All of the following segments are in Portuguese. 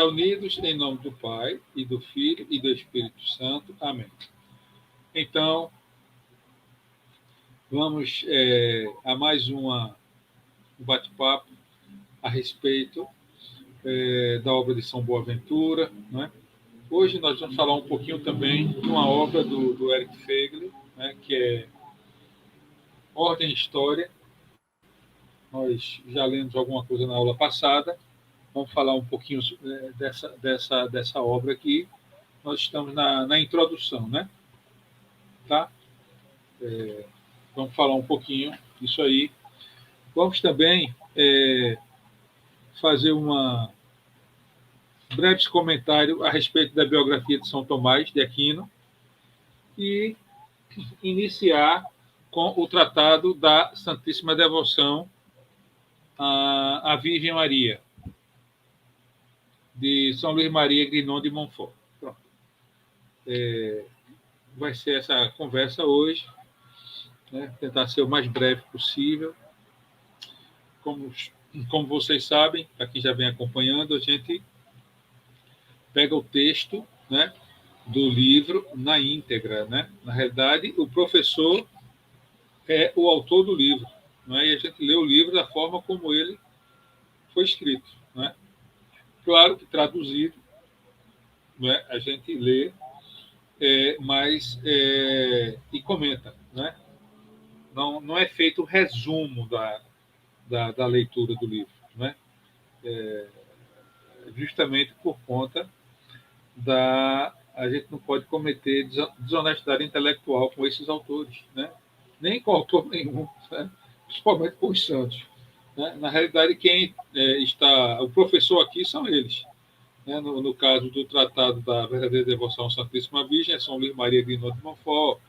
reunidos em nome do Pai, e do Filho, e do Espírito Santo. Amém. Então, vamos a mais um bate-papo a respeito da obra de São Boaventura, né? Hoje nós vamos falar um pouquinho também de uma obra do Eric Feiglin, né, que é Ordem e História. Nós já lemos alguma coisa na aula passada. Vamos falar um pouquinho dessa obra aqui. Nós estamos na introdução, né? Tá? Vamos falar um pouquinho disso aí. Vamos também fazer breves comentário a respeito da biografia de São Tomás de Aquino e iniciar com o tratado da Santíssima Devoção à Virgem Maria, de São Luís Maria Grignon de Montfort. Pronto. Vai ser essa conversa hoje, né? Tentar ser o mais breve possível. Como vocês sabem, aqui já vem acompanhando, a gente pega o texto, né, do livro na íntegra, né? Na realidade, o professor é o autor do livro, né? E a gente lê o livro da forma como ele foi escrito, né? Claro que traduzido, né, a gente lê, mas e comenta, né? Não é feito um resumo da leitura do livro, né? Justamente por conta a gente não pode cometer desonestidade intelectual com esses autores, né? Nem com autor nenhum, né? Principalmente com os santos, né? Na realidade, quem o professor aqui são eles, né? No caso do Tratado da Verdadeira Devoção à Santíssima Virgem, é São Luís Maria Grignon de Montfort,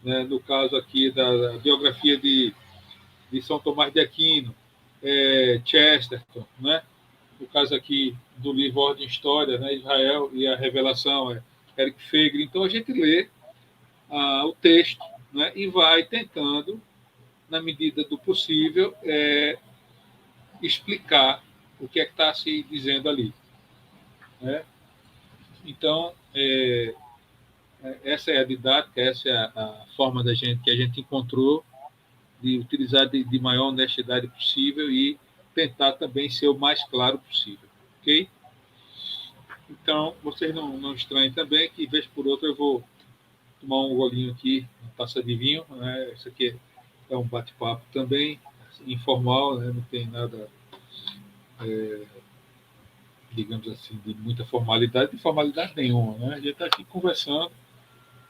né? No caso aqui da biografia de São Tomás de Aquino, Chesterton, né? No caso aqui do livro Ordem e História, né? Israel e a Revelação, Eric Feiglin. Então a gente lê o texto, né? E vai tentando, na medida do possível, explicar o que está se dizendo ali, né? Então, essa é a didática, essa é a forma que a gente encontrou de utilizar de maior honestidade possível e tentar também ser o mais claro possível, ok? Então, vocês não estranhem também que, vez por outra, eu vou tomar um golinho aqui, uma taça de vinho, né? Isso aqui é um bate-papo também, informal, né? Não tem nada, digamos assim, de muita formalidade, de formalidade nenhuma, né? A gente está aqui conversando,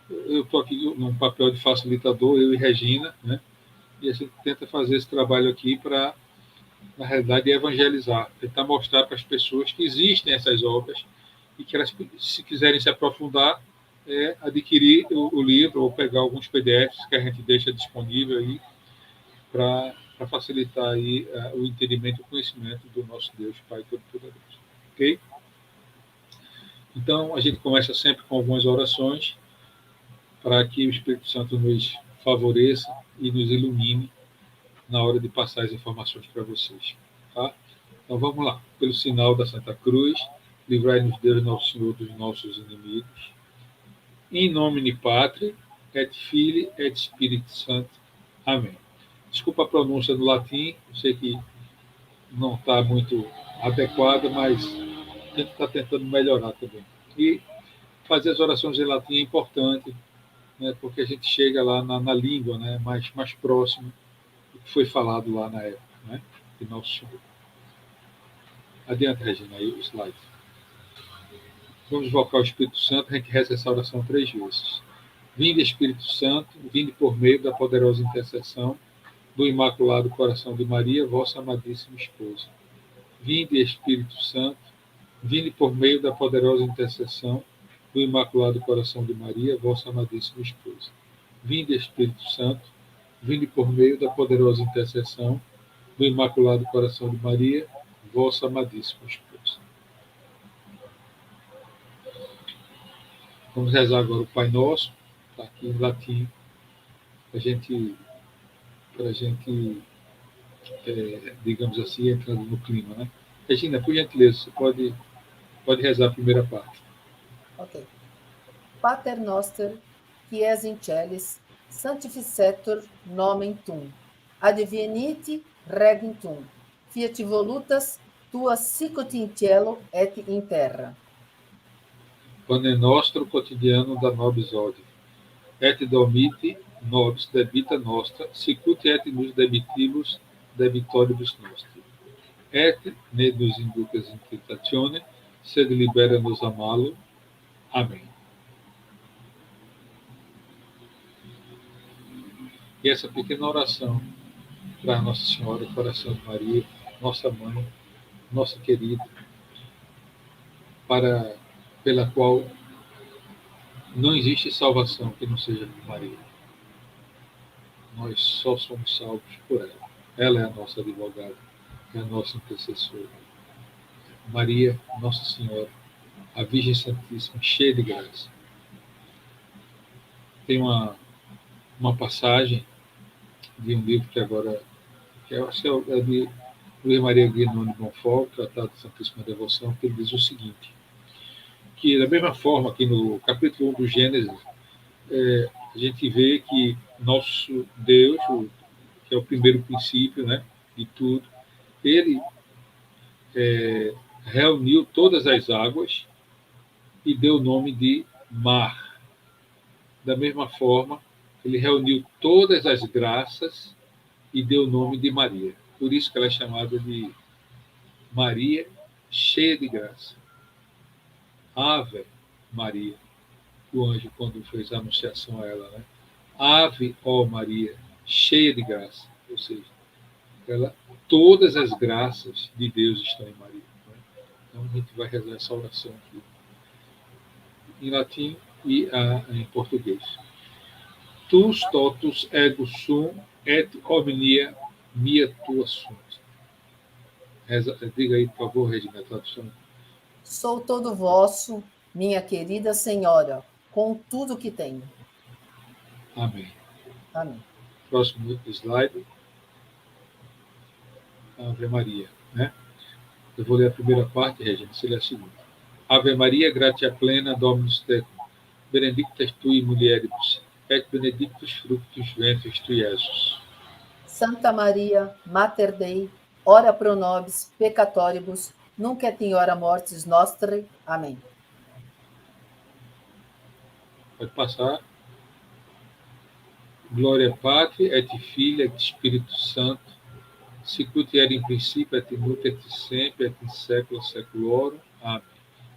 eu estou aqui num papel de facilitador, eu e Regina, né? E a gente tenta fazer esse trabalho aqui para, na realidade, evangelizar, tentar mostrar para as pessoas que existem essas obras e que elas, se quiserem se aprofundar, adquirir o livro ou pegar alguns PDFs que a gente deixa disponível aí para facilitar aí o entendimento e o conhecimento do nosso Deus Pai Todo-Poderoso. Ok? Então, a gente começa sempre com algumas orações para que o Espírito Santo nos favoreça e nos ilumine na hora de passar as informações para vocês. Tá? Então, vamos lá. Pelo sinal da Santa Cruz, livrai-nos Deus, nosso Senhor, dos nossos inimigos. In nomine Patri, et Filii, et Spiritus Sancti. Amém. Desculpa a pronúncia do latim, eu sei que não está muito adequada, mas a gente está tentando melhorar também. E fazer as orações em latim é importante, né, porque a gente chega lá na língua, né, mais próximo do que foi falado lá na época, né, de Nosso Senhor. Adiante, Regina, aí o slide. Vamos invocar o Espírito Santo, a gente reza essa oração 3 vezes. Vinde, Espírito Santo, vinde por meio da poderosa intercessão do Imaculado Coração de Maria, vossa amadíssima esposa. Vinde, Espírito Santo, vinde por meio da poderosa intercessão do Imaculado Coração de Maria, vossa amadíssima esposa. Vinde, Espírito Santo, vinde por meio da poderosa intercessão do Imaculado Coração de Maria, vossa amadíssima esposa. Vamos rezar agora o Pai Nosso, está aqui em latim, para a gente, digamos assim, entrando no clima, né? Regina, por gentileza, você pode Pode rezar a primeira parte. Ok. Pater noster, qui es in celis, sanctificetur nomen tuum. Adveniat regum tuum. Fiat voluntas tua sicut in cielo et in terra. Pane nostro quotidiano da nobis odie, et domite nobis debita nostra, sicut et nos debitibus debitoribus nostri. Et ne nos inducas in tentatione, sed libera-nos a malo. Amém. E essa pequena oração para Nossa Senhora, coração de Maria, nossa mãe, nossa querida, pela qual não existe salvação que não seja por Maria. Nós só somos salvos por ela. Ela é a nossa advogada, é a nossa intercessora. Maria, Nossa Senhora, a Virgem Santíssima, cheia de graça. Tem uma passagem de um livro que agora, que eu acho que é de Luiz Maria Guignoni Bonfort, Tratado de Santíssima Devoção, que ele diz o seguinte, que da mesma forma que no capítulo 1 do Gênesis, a gente vê que nosso Deus, que é o primeiro princípio, né, de tudo, ele reuniu todas as águas e deu o nome de mar. Da mesma forma, ele reuniu todas as graças e deu o nome de Maria. Por isso que ela é chamada de Maria cheia de graça. Ave Maria, o anjo quando fez a anunciação a ela, né? Ave, ó Maria, cheia de graça. Ou seja, todas as graças de Deus estão em Maria. Né? Então a gente vai rezar essa oração aqui em latim e em português. Tus totus ego sum et omnia mia tua sunt. Diga aí, por favor, Regina, a tradução. Sou todo vosso, minha querida Senhora, com tudo que tenho. Amém. Amém. Próximo slide. Ave Maria. Né? Eu vou ler a primeira parte, Regina, se lê a segunda. Ave Maria, gratia plena, Dominus tecum, benedicta tui mulieribus, et benedictus fructus ventris tui, Jesus. Santa Maria, Mater Dei, ora pro nobis peccatoribus, nunc et in hora mortis nostre. Amém. Pode passar. Glória Patri, et Filho, et Espírito Santo, sicut era in princípio, et nunc et sempre, et in século seculorum. Amém.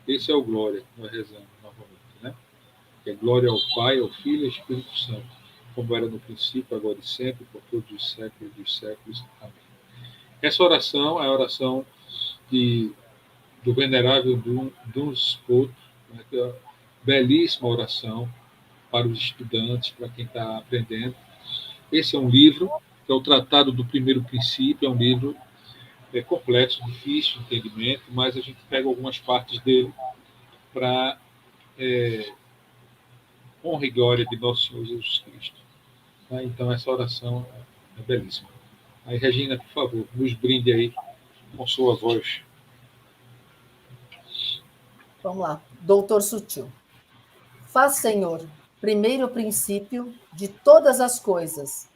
Esse é o glória que nós rezamos novamente, né? Que é glória ao Pai, ao Filho e ao Espírito Santo, como era no princípio, agora e sempre, por todos os séculos dos séculos. Amém. Essa oração é a oração do venerável Duns Scotus, né, que é uma belíssima oração para os estudantes, para quem está aprendendo. Esse é um livro, que é o Tratado do Primeiro Princípio, é um livro complexo, difícil de entendimento, mas a gente pega algumas partes dele para honra e glória de nosso Senhor Jesus Cristo. Tá? Então, essa oração é belíssima. Aí, Regina, por favor, nos brinde aí com sua voz. Vamos lá. Doutor Sutil. Faz, Senhor, primeiro princípio de todas as coisas,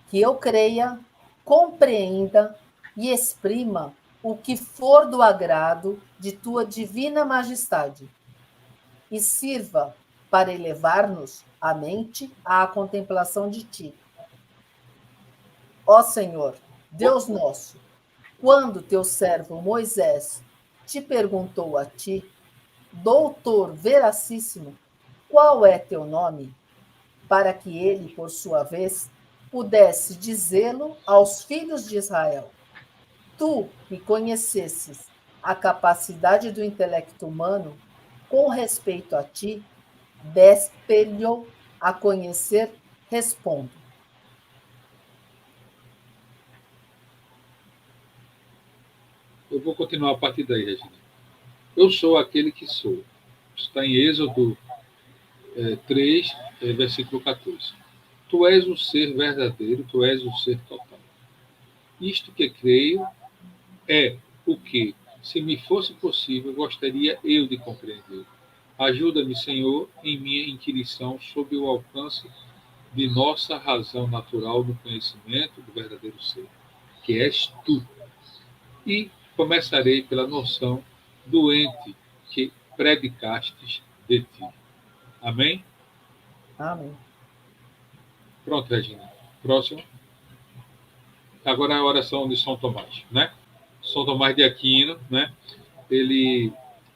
que eu creia, compreenda e exprima o que for do agrado de tua divina majestade, e sirva para elevar-nos a mente à contemplação de ti. Ó Senhor, Deus nosso, quando teu servo Moisés te perguntou a ti, doutor veracíssimo, qual é teu nome? Para que ele, por sua vez, pudesse dizê-lo aos filhos de Israel. Tu, que conhecesses a capacidade do intelecto humano, com respeito a ti, deste-lhe a conhecer, respondo. Eu vou continuar a partir daí, Regina. Eu sou aquele que sou. Está em Êxodo 3, versículo 14. Tu és o ser verdadeiro, tu és o ser total. Isto que creio é o que, Se me fosse possível, gostaria eu de compreender. Ajuda-me, Senhor, em minha inquirição sobre o alcance de nossa razão natural no conhecimento do verdadeiro ser, que és tu. E começarei pela noção doente que predicastes de ti. Amém? Amém. Pronto, Regina. Próximo. Agora é a oração de São Tomás, né? São Tomás de Aquino, né? Ele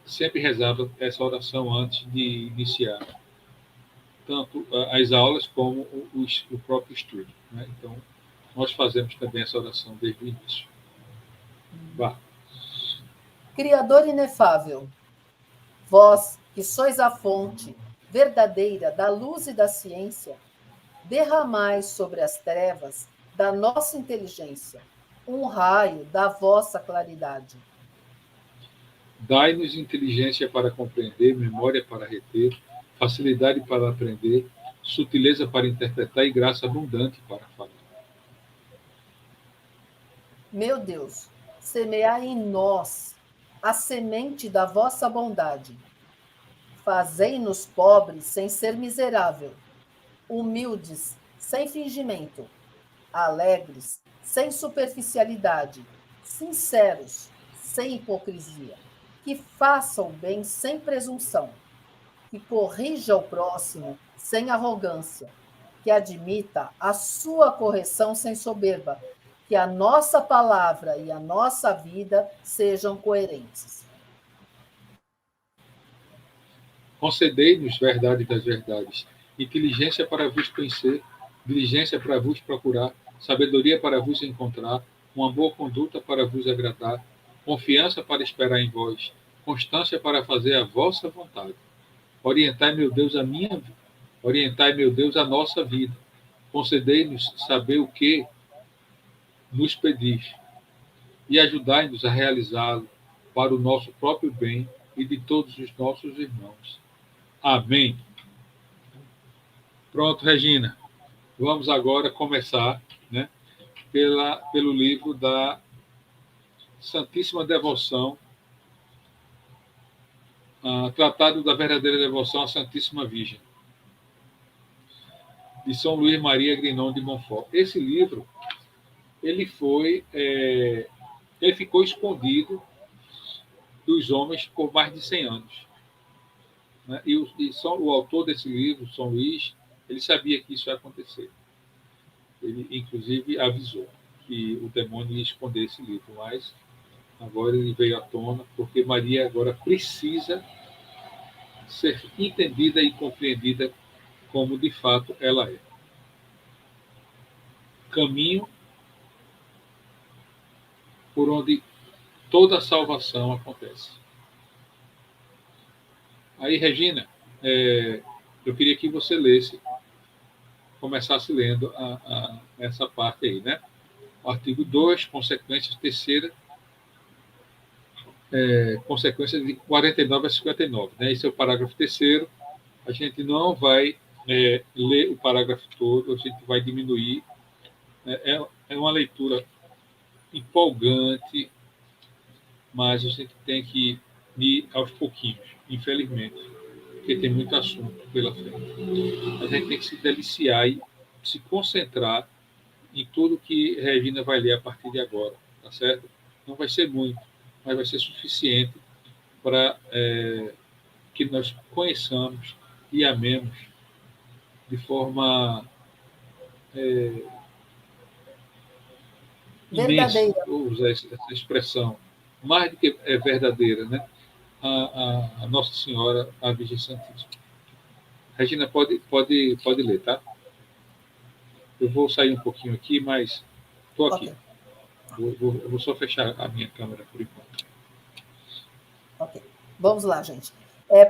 sempre rezava essa oração antes de iniciar tanto as aulas como o próprio estudo, né? Então, nós fazemos também essa oração desde o início. Vá. Criador inefável, vós que sois a fonte verdadeira da luz e da ciência, derramai sobre as trevas da nossa inteligência um raio da vossa claridade. Dai-nos inteligência para compreender, memória para reter, facilidade para aprender, sutileza para interpretar e graça abundante para falar. Meu Deus, semeai em nós a semente da vossa bondade. Fazei-nos pobres sem ser miserável, humildes sem fingimento, alegres sem superficialidade, sinceros sem hipocrisia, que faça o bem sem presunção, que corrija o próximo sem arrogância, que admita a sua correção sem soberba, que a nossa palavra e a nossa vida sejam coerentes. Concedei-nos verdade das verdades, inteligência para vos conhecer, diligência para vos procurar, sabedoria para vos encontrar, uma boa conduta para vos agradar, confiança para esperar em vós, constância para fazer a vossa vontade. Orientai, meu Deus, a minha vida. Orientai, meu Deus, a nossa vida. Concedei-nos saber o que nos pedis e ajudai-nos a realizá-lo para o nosso próprio bem e de todos os nossos irmãos. Amém. Pronto, Regina. Vamos agora começar, né, pelo livro da Santíssima Devoção, Tratado da Verdadeira Devoção à Santíssima Virgem, de São Luís Maria Grignon de Montfort. Esse livro, ele ficou escondido dos homens por mais de 100 anos. Né? O autor desse livro, São Luís, ele sabia que isso ia acontecer. Ele, inclusive, avisou que o demônio ia esconder esse livro, mas agora ele veio à tona, porque Maria agora precisa ser entendida e compreendida como de fato ela é. Caminho por onde toda a salvação acontece. Aí, Regina, eu queria que você lesse, começasse lendo essa parte aí, né? O artigo 2, consequências, terceira, consequências de 49 a 59. Né? Esse é o parágrafo terceiro. A gente não vai ler o parágrafo todo, a gente vai diminuir. É uma leitura empolgante, mas a gente tem que ir aos pouquinhos, infelizmente, porque tem muito assunto pela frente. A gente tem que se deliciar e se concentrar em tudo que Regina vai ler a partir de agora, tá certo? Não vai ser muito, mas vai ser suficiente para que nós conheçamos e amemos de forma imensa, Verdadeira. vou usar essa expressão, mais do que verdadeira, né? A Nossa Senhora, a Virgem Santíssima. Regina, pode ler, tá? Eu vou sair um pouquinho aqui, mas estou aqui. Okay. Eu vou só fechar a minha câmera por enquanto. Ok. Vamos lá, gente.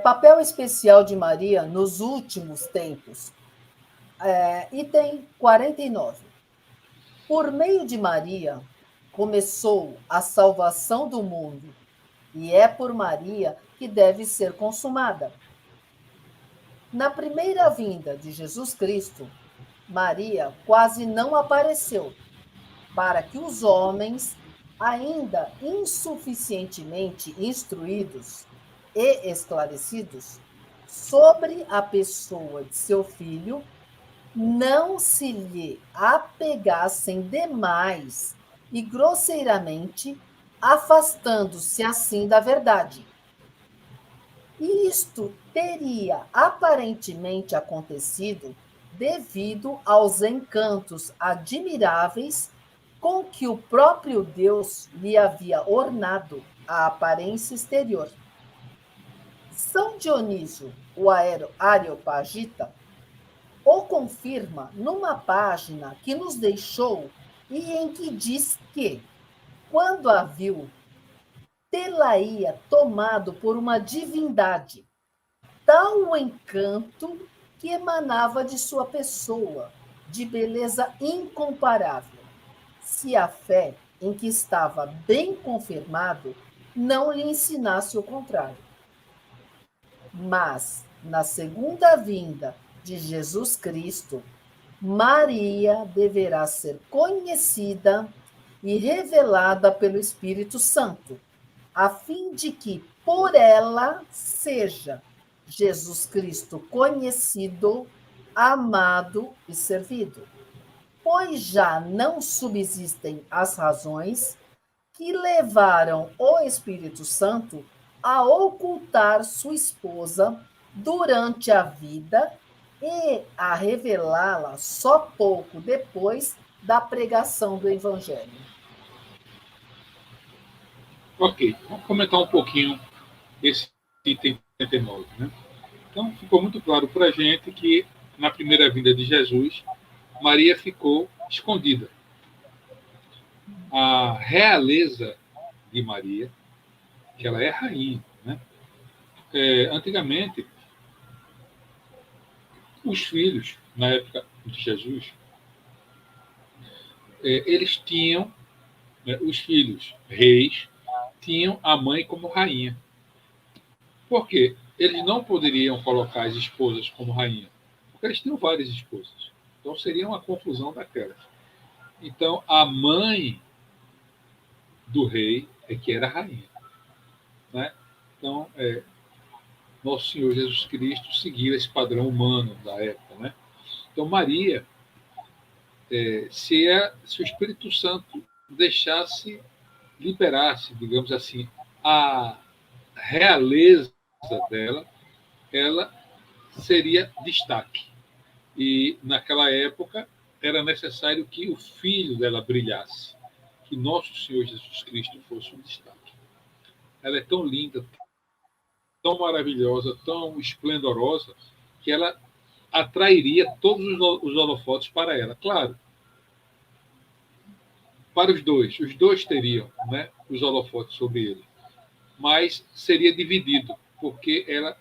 Papel especial de Maria nos últimos tempos. Item 49. Por meio de Maria, começou a salvação do mundo, e é por Maria que deve ser consumada. Na primeira vinda de Jesus Cristo, Maria quase não apareceu, para que os homens ainda insuficientemente instruídos e esclarecidos sobre a pessoa de seu filho, não se lhe apegassem demais e grosseiramente, afastando-se assim da verdade. E isto teria aparentemente acontecido devido aos encantos admiráveis com que o próprio Deus lhe havia ornado a aparência exterior. São Dionísio, o Areopagita, o confirma numa página que nos deixou e em que diz que, quando a viu, tê-la-ia tomado por uma divindade, tal o encanto que emanava de sua pessoa, de beleza incomparável, se a fé em que estava bem confirmado não lhe ensinasse o contrário. Mas, na segunda vinda de Jesus Cristo, Maria deverá ser conhecida e revelada pelo Espírito Santo, a fim de que por ela seja Jesus Cristo conhecido, amado e servido. Pois já não subsistem as razões que levaram o Espírito Santo a ocultar sua esposa durante a vida e a revelá-la só pouco depois da pregação do Evangelho. Ok, vamos comentar um pouquinho esse item 39. Né? Então, ficou muito claro para a gente que, na primeira vinda de Jesus, Maria ficou escondida. A realeza de Maria, que ela é rainha, né? Antigamente, os filhos, na época de Jesus, eles tinham, né, os filhos reis, tinham a mãe como rainha. Por quê? Eles não poderiam colocar as esposas como rainha, porque eles tinham várias esposas. Então seria uma confusão daquelas. Então a mãe do rei é que era rainha. Né? Então, nosso Senhor Jesus Cristo seguia esse padrão humano da época. Né? Então Maria, se o Espírito Santo deixasse, liberasse, digamos assim, a realeza dela, ela seria destaque. E naquela época era necessário que o filho dela brilhasse, que nosso Senhor Jesus Cristo fosse um destaque. Ela é tão linda, tão maravilhosa, tão esplendorosa, que ela atrairia todos os holofotes para ela. Claro, para os dois teriam, né, os holofotes sobre ele, mas seria dividido, porque ela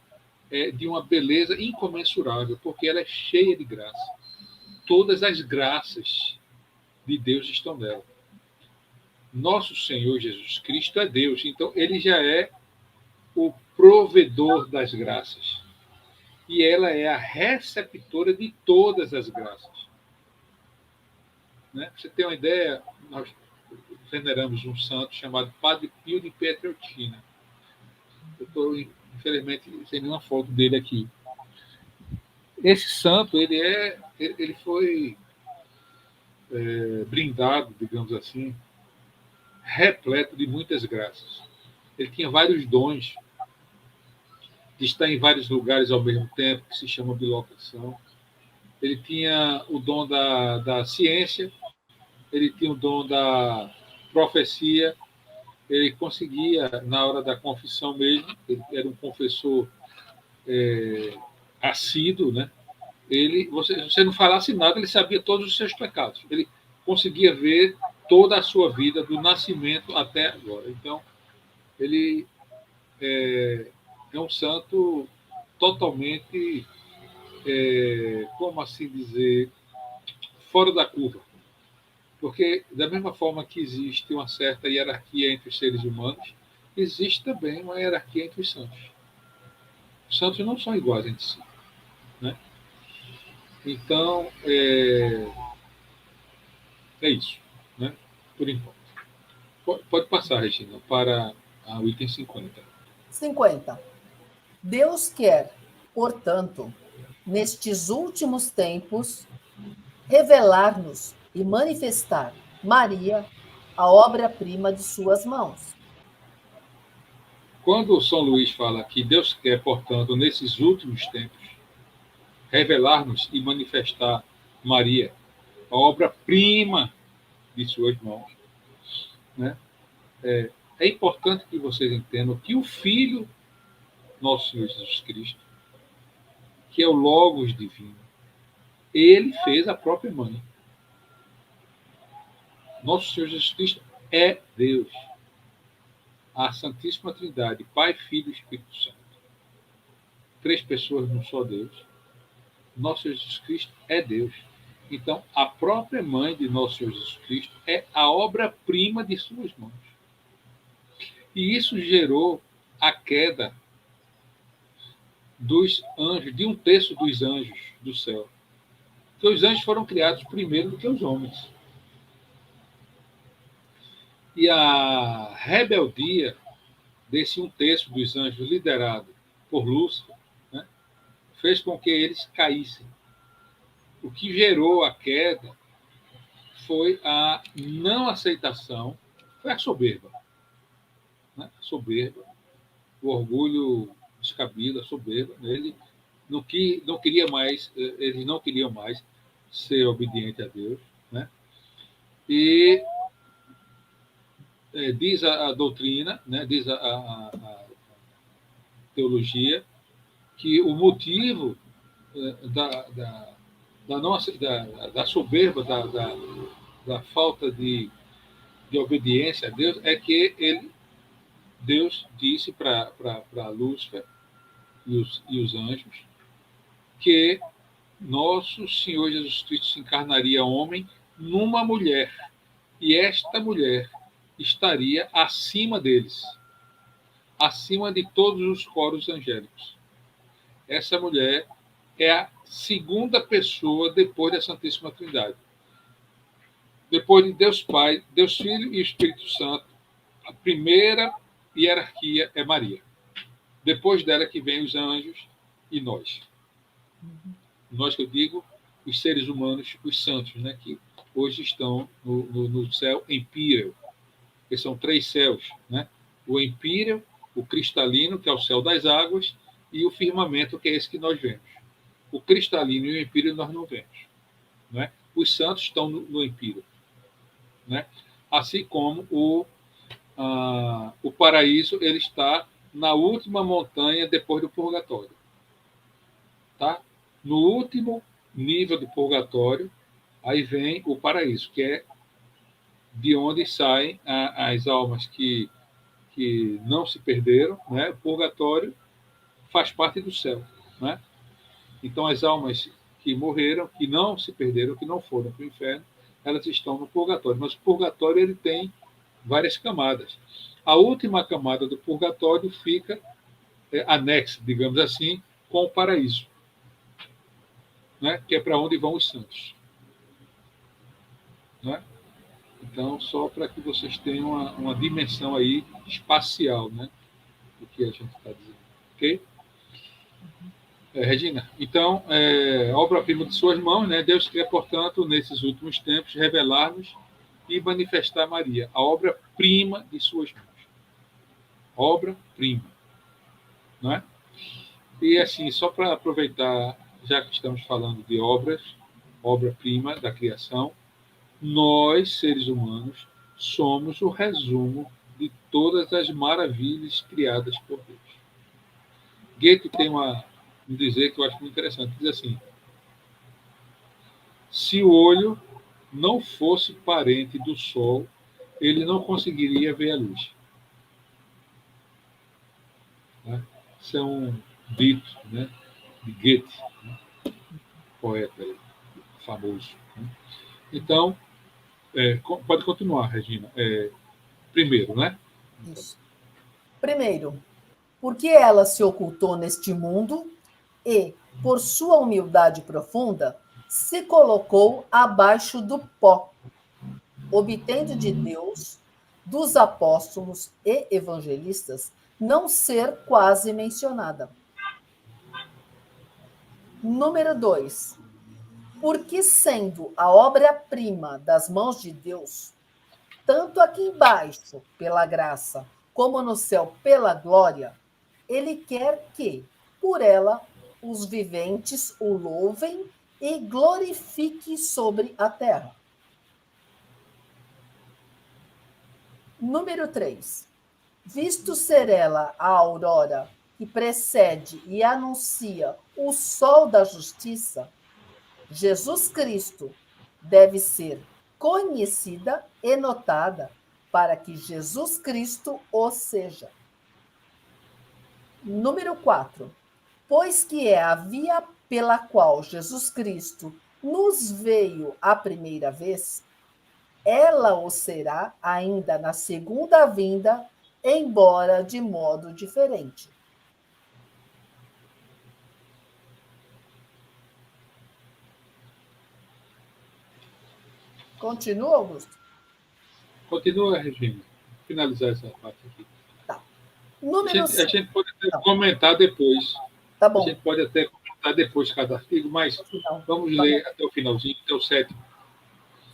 é de uma beleza incomensurável, porque ela é cheia de graça. Todas as graças de Deus estão nela. Nosso Senhor Jesus Cristo é Deus, então ele já é o provedor das graças. E ela é a receptora de todas as graças. Né? Pra você ter uma ideia, nós veneramos um santo chamado Padre Pio de Pietrelcina. Eu estou, infelizmente, sem nenhuma foto dele aqui. Esse santo, ele foi brindado, digamos assim, repleto de muitas graças. Ele tinha vários dons de estar em vários lugares ao mesmo tempo, que se chama bilocação. Ele tinha o dom da ciência, ele tinha o dom da profecia, ele conseguia, na hora da confissão mesmo, ele era um confessor assíduo, né? Você não falasse nada, ele sabia todos os seus pecados. Ele conseguia ver toda a sua vida, do nascimento até agora. Então, ele é um santo totalmente, como assim dizer, fora da curva. Porque, da mesma forma que existe uma certa hierarquia entre os seres humanos, existe também uma hierarquia entre os santos. Os santos não são iguais entre si. Né? Então, é isso, né? Por enquanto. Pode passar, Regina, para o item 50. 50. Deus quer, portanto, nestes últimos tempos, revelar-nos e manifestar Maria, a obra-prima de suas mãos. Quando São Luís fala que Deus quer, portanto, nesses últimos tempos, revelar-nos e manifestar Maria, a obra-prima de suas mãos, né? É importante que vocês entendam que o Filho, nosso Senhor Jesus Cristo, que é o Logos divino, ele fez a própria mãe. Nosso Senhor Jesus Cristo é Deus. A Santíssima Trindade, Pai, Filho e Espírito Santo. Três pessoas num só Deus. Nosso Senhor Jesus Cristo é Deus. Então, a própria mãe de nosso Senhor Jesus Cristo é a obra-prima de suas mãos. E isso gerou a queda dos anjos, de um terço dos anjos do céu. Porque os anjos foram criados primeiro do que os homens. E a rebeldia desse um terço dos anjos liderado por Lúcifer, né, fez com que eles caíssem. O que gerou a queda foi a não aceitação, foi a soberba. Né? A soberba, o orgulho descabido, a soberba. Ele não queria mais, eles não queriam mais ser obedientes a Deus. Né? E diz a doutrina, né, diz a teologia, que o motivo da soberba, da falta de obediência a Deus, é que Deus disse para Lúcifer e os anjos que nosso Senhor Jesus Cristo se encarnaria homem numa mulher, e esta mulher estaria acima deles, acima de todos os coros angélicos. Essa mulher é a segunda pessoa depois da Santíssima Trindade. Depois de Deus Pai, Deus Filho e Espírito Santo, a primeira hierarquia é Maria. Depois dela que vem os anjos e nós. Nós, que eu digo, os seres humanos, os santos, né, que hoje estão no céu empíreo, que são três céus, né? O empíreo, o cristalino, que é o céu das águas, e o firmamento, que é esse que nós vemos. O cristalino e o empíreo nós não vemos. Né? Os santos estão no empíreo. Né? Assim como o paraíso, ele está na última montanha depois do purgatório. Tá? No último nível do purgatório, aí vem o paraíso, que é de onde saem as almas que não se perderam. Né? O purgatório faz parte do céu. Né? Então, as almas que morreram, que não se perderam, que não foram para o inferno, elas estão no purgatório. Mas o purgatório, ele tem várias camadas. A última camada do purgatório fica anexa, digamos assim, com o paraíso, né? Que é para onde vão os santos. Né? Então, só para que vocês tenham uma dimensão aí espacial, né, do que a gente está dizendo. Ok? Regina, então, obra-prima de suas mãos, né? Deus quer, portanto, nesses últimos tempos, revelar-nos e manifestar Maria, a obra-prima de suas mãos. Obra-prima. Não é? E, assim, só para aproveitar, já que estamos falando de obras, obra-prima da criação, nós, seres humanos, somos o resumo de todas as maravilhas criadas por Deus. Goethe tem um dizer que eu acho muito interessante. Diz assim: se o olho não fosse parente do sol, ele não conseguiria ver a luz. Né? Isso é um dito, né, de Goethe, né, poeta famoso. Né? Então, pode continuar, Regina. Primeiro, né? Isso. Primeiro, porque ela se ocultou neste mundo e, por sua humildade profunda, se colocou abaixo do pó, obtendo de Deus, dos apóstolos e evangelistas não ser quase mencionada. Número 2. Porque sendo a obra-prima das mãos de Deus, tanto aqui embaixo, pela graça, como no céu, pela glória, ele quer que, por ela, os viventes o louvem e glorifiquem sobre a terra. Número 3. Visto ser ela a aurora que precede e anuncia o sol da justiça, Jesus Cristo deve ser conhecida e notada para que Jesus Cristo o seja. Número 4. Pois que é a via pela qual Jesus Cristo nos veio a primeira vez, ela o será ainda na segunda vinda, embora de modo diferente. Continua, Augusto? Continua, Regina. Finalizar essa parte aqui. Tá. Número A 5. gente pode até comentar depois. Tá A bom. gente pode até comentar depois cada artigo, mas vamos ler até o finalzinho, até o 7.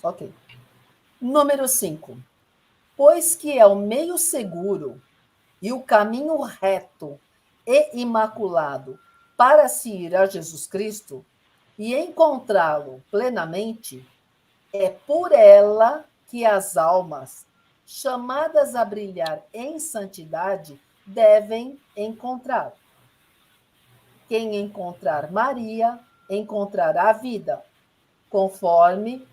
Ok. Número 5. Pois que é o meio seguro e o caminho reto e imaculado para se ir a Jesus Cristo e encontrá-lo plenamente, é por ela que as almas, chamadas a brilhar em santidade, devem encontrar. Quem encontrar Maria, encontrará a vida, conforme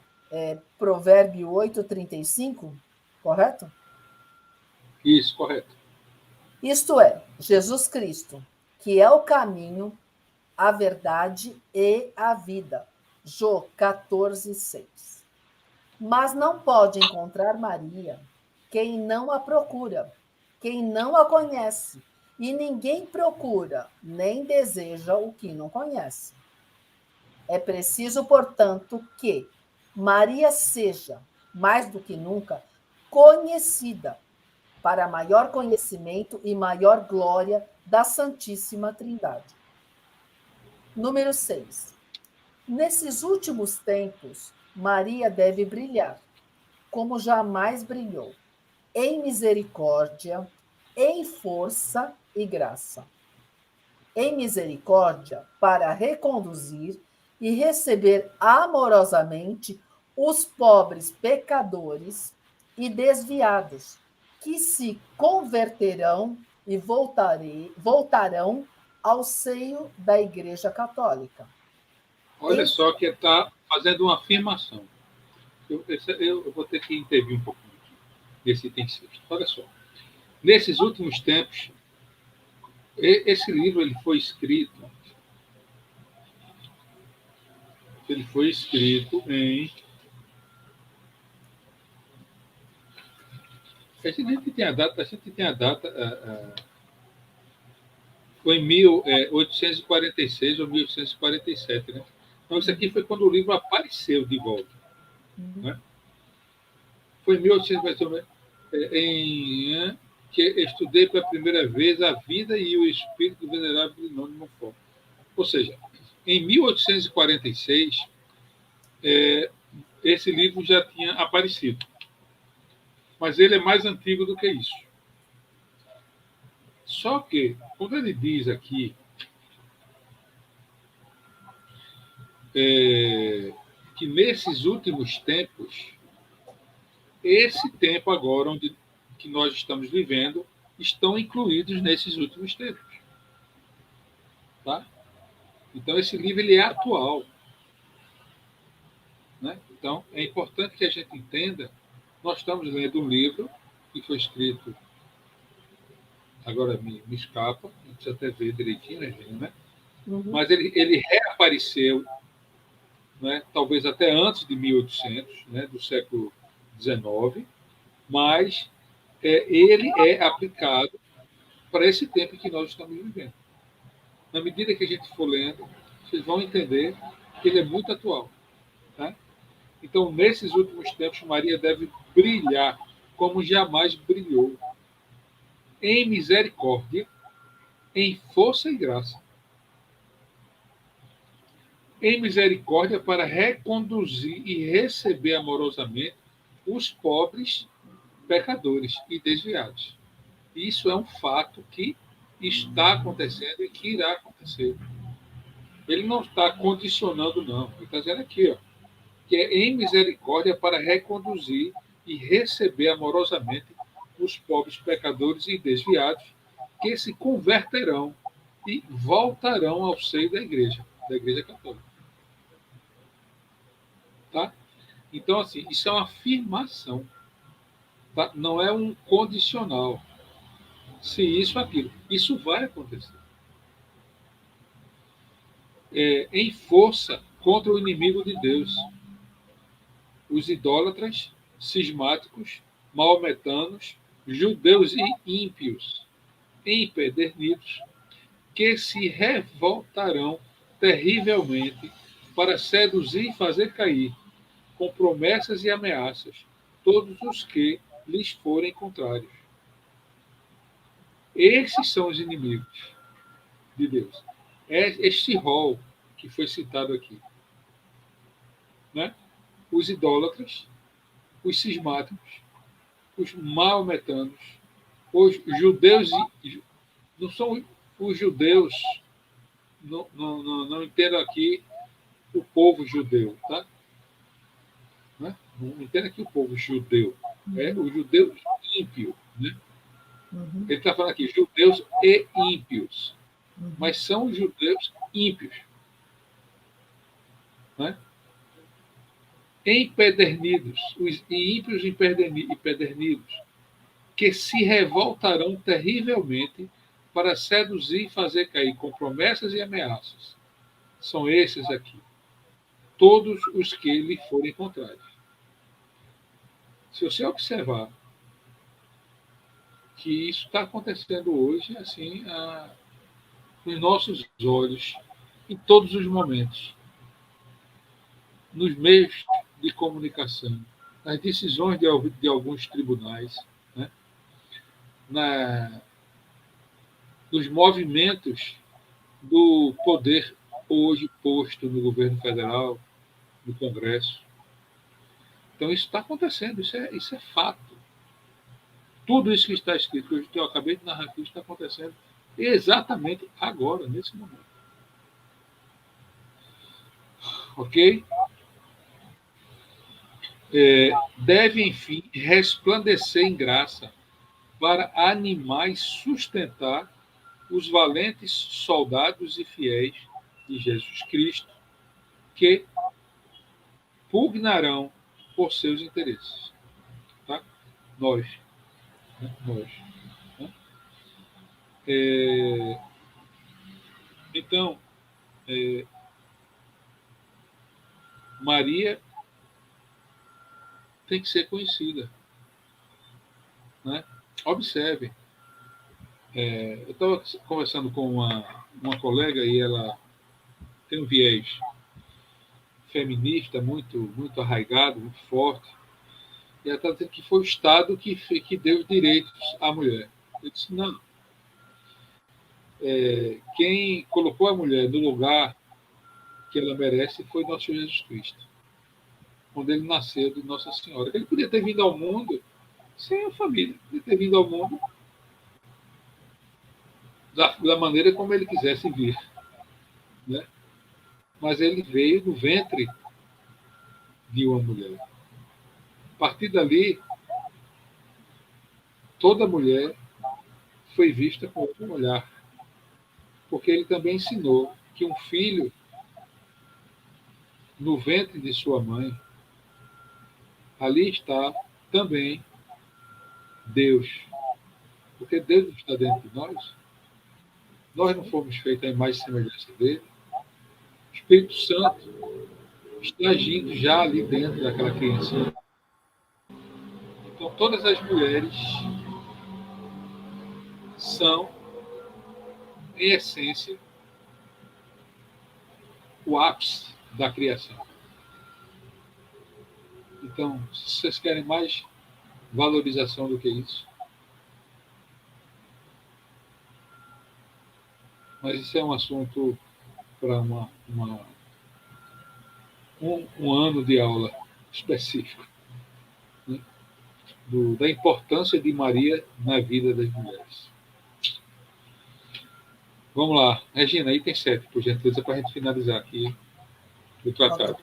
Provérbio 8:35, correto? Isso, correto. Isto é, Jesus Cristo, que é o caminho, a verdade e a vida. Jó 14:6. Mas não pode encontrar Maria quem não a procura, quem não a conhece. E ninguém procura, nem deseja o que não conhece. É preciso, portanto, que Maria seja, mais do que nunca, conhecida, para maior conhecimento e maior glória da Santíssima Trindade. Número 6. Nesses últimos tempos, Maria deve brilhar, como jamais brilhou, em misericórdia, em força e graça. Em misericórdia, para reconduzir e receber amorosamente os pobres pecadores e desviados, que se converterão e voltarão ao seio da Igreja Católica. Olha só que está fazendo uma afirmação. Eu vou ter que intervir um pouquinho aqui, nesse item 6. Olha só. Nesses últimos tempos, esse livro ele foi escrito em... A gente tem a data foi em 1846 ou 1847, né? Então, isso aqui foi quando o livro apareceu de volta. Né? Foi em 1847, que estudei pela primeira vez a vida e o espírito do venerável de Nônimo Foco. Ou seja, em 1846, esse livro já tinha aparecido. Mas ele é mais antigo do que isso. Só que, quando ele diz aqui que nesses últimos tempos, esse tempo agora que nós estamos vivendo, estão incluídos nesses últimos tempos. Tá? Então, esse livro ele é atual. Né? Então, é importante que a gente entenda, nós estamos lendo um livro que foi escrito, agora me escapa, a gente até ver direitinho, né? Mas ele reapareceu, né? Talvez até antes de 1800, né? Do século XIX, mas ele é aplicado para esse tempo que nós estamos vivendo. Na medida que a gente for lendo, vocês vão entender que ele é muito atual. Tá? Então, nesses últimos tempos, Maria deve brilhar como jamais brilhou, em misericórdia, em força e graça. Em misericórdia para reconduzir e receber amorosamente os pobres pecadores e desviados. Isso é um fato que está acontecendo e que irá acontecer. Ele não está condicionando, não. Ele está dizendo aqui, ó, que é em misericórdia para reconduzir e receber amorosamente os pobres pecadores e desviados que se converterão e voltarão ao seio da Igreja Católica. Tá? Então, assim, isso é uma afirmação, tá? Não é um condicional. Se isso, aquilo. Isso vai acontecer. Em força contra o inimigo de Deus. Os idólatras, cismáticos, maometanos, judeus e ímpios, empedernidos, que se revoltarão terrivelmente para seduzir e fazer cair, com promessas e ameaças, todos os que lhes forem contrários. Esses são os inimigos de Deus. É este rol que foi citado aqui. Né? Os idólatras, os cismáticos, os maometanos, os judeus, não são os judeus, não entendo aqui o povo judeu, tá? Não entendo aqui o povo judeu, é o judeu ímpio, né? Ele está falando aqui judeus e ímpios, mas são judeus ímpios, né? Empedernidos, os ímpios empedernidos, que se revoltarão terrivelmente para seduzir e fazer cair com promessas e ameaças. São esses aqui. Todos os que lhe forem contrários. Se você observar que isso está acontecendo hoje, assim, nos nossos olhos, em todos os momentos, nos meios de comunicação, nas decisões de alguns tribunais, né? Nos movimentos do poder hoje posto no governo federal, no Congresso. Então, isso está acontecendo, isso é fato. Tudo isso que está escrito, que eu acabei de narrar aqui, está acontecendo exatamente agora, nesse momento. Ok? Deve, enfim, resplandecer em graça para animar e sustentar os valentes soldados e fiéis de Jesus Cristo que pugnarão por seus interesses. Tá? Nós. Né? Nós. Né? Então, Maria tem que ser conhecida. Né? Observe. Eu estava conversando com uma colega e ela tem um viés feminista muito arraigado, muito forte. E ela está dizendo que foi o Estado que deu os direitos à mulher. Eu disse, não. Quem colocou a mulher no lugar que ela merece foi nosso Senhor Jesus Cristo. Quando ele nasceu de Nossa Senhora. Ele podia ter vindo ao mundo sem a família. Podia ter vindo ao mundo da maneira como ele quisesse vir. Né? Mas ele veio do ventre de uma mulher. A partir dali, toda mulher foi vista com outro olhar. Porque ele também ensinou que um filho no ventre de sua mãe, ali está também Deus. Porque Deus está dentro de nós. Nós não fomos feitos à imagem e semelhança dele. O Espírito Santo está agindo já ali dentro daquela criança. Então, todas as mulheres são, em essência, o ápice da criação. Então, se vocês querem mais valorização do que isso. Mas isso é um assunto para um ano de aula específico, né? Da importância de Maria na vida das mulheres. Vamos lá, Regina, item 7, por gentileza, para a gente finalizar aqui o tratado.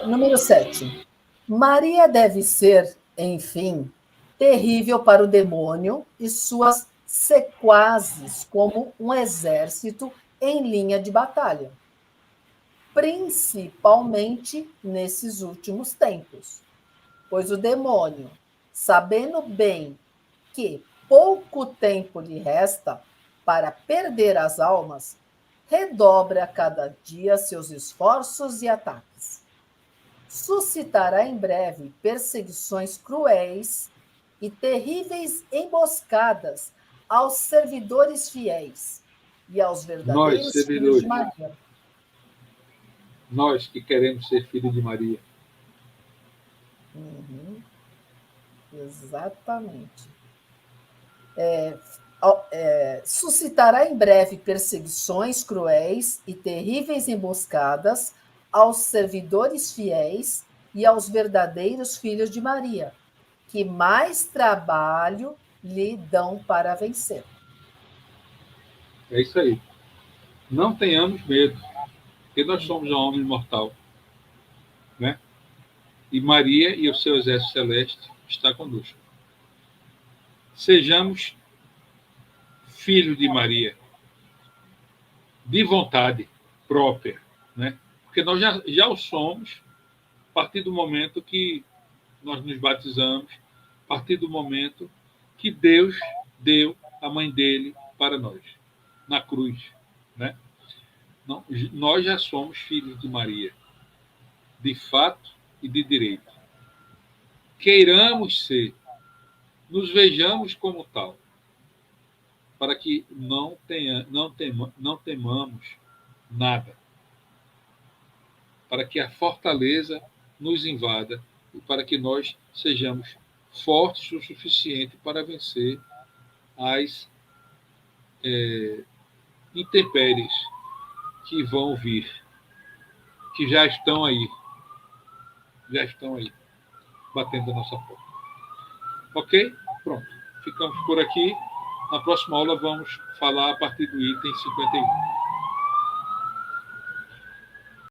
Número 7. Maria deve ser, enfim, terrível para o demônio e suas sequazes como um exército em linha de batalha, principalmente nesses últimos tempos, pois o demônio, sabendo bem que pouco tempo lhe resta para perder as almas, redobra a cada dia seus esforços e ataques. Suscitará em breve perseguições cruéis e terríveis emboscadas aos servidores fiéis e aos Nós, verdadeiros filhos de servidores, Maria. nós que queremos ser filhos de Maria. Uhum, exatamente. Suscitará em breve perseguições cruéis e terríveis emboscadas aos servidores fiéis e aos verdadeiros filhos de Maria, que mais trabalho lhe dão para vencer. É isso aí. Não tenhamos medo, porque nós somos um homem mortal, né? E Maria e o seu exército celeste está conosco. Sejamos filhos de Maria, de vontade própria, né? Porque nós já o somos a partir do momento que nós nos batizamos, a partir do momento que Deus deu a mãe dele para nós, na cruz, né? Não, nós já somos filhos de Maria, de fato e de direito. Queiramos ser, nos vejamos como tal, para que não temamos nada, para que a fortaleza nos invada e para que nós sejamos fortes o suficiente para vencer as intempéries que vão vir, que já estão aí, batendo a nossa porta. Ok? Pronto. Ficamos por aqui. Na próxima aula vamos falar a partir do item 51.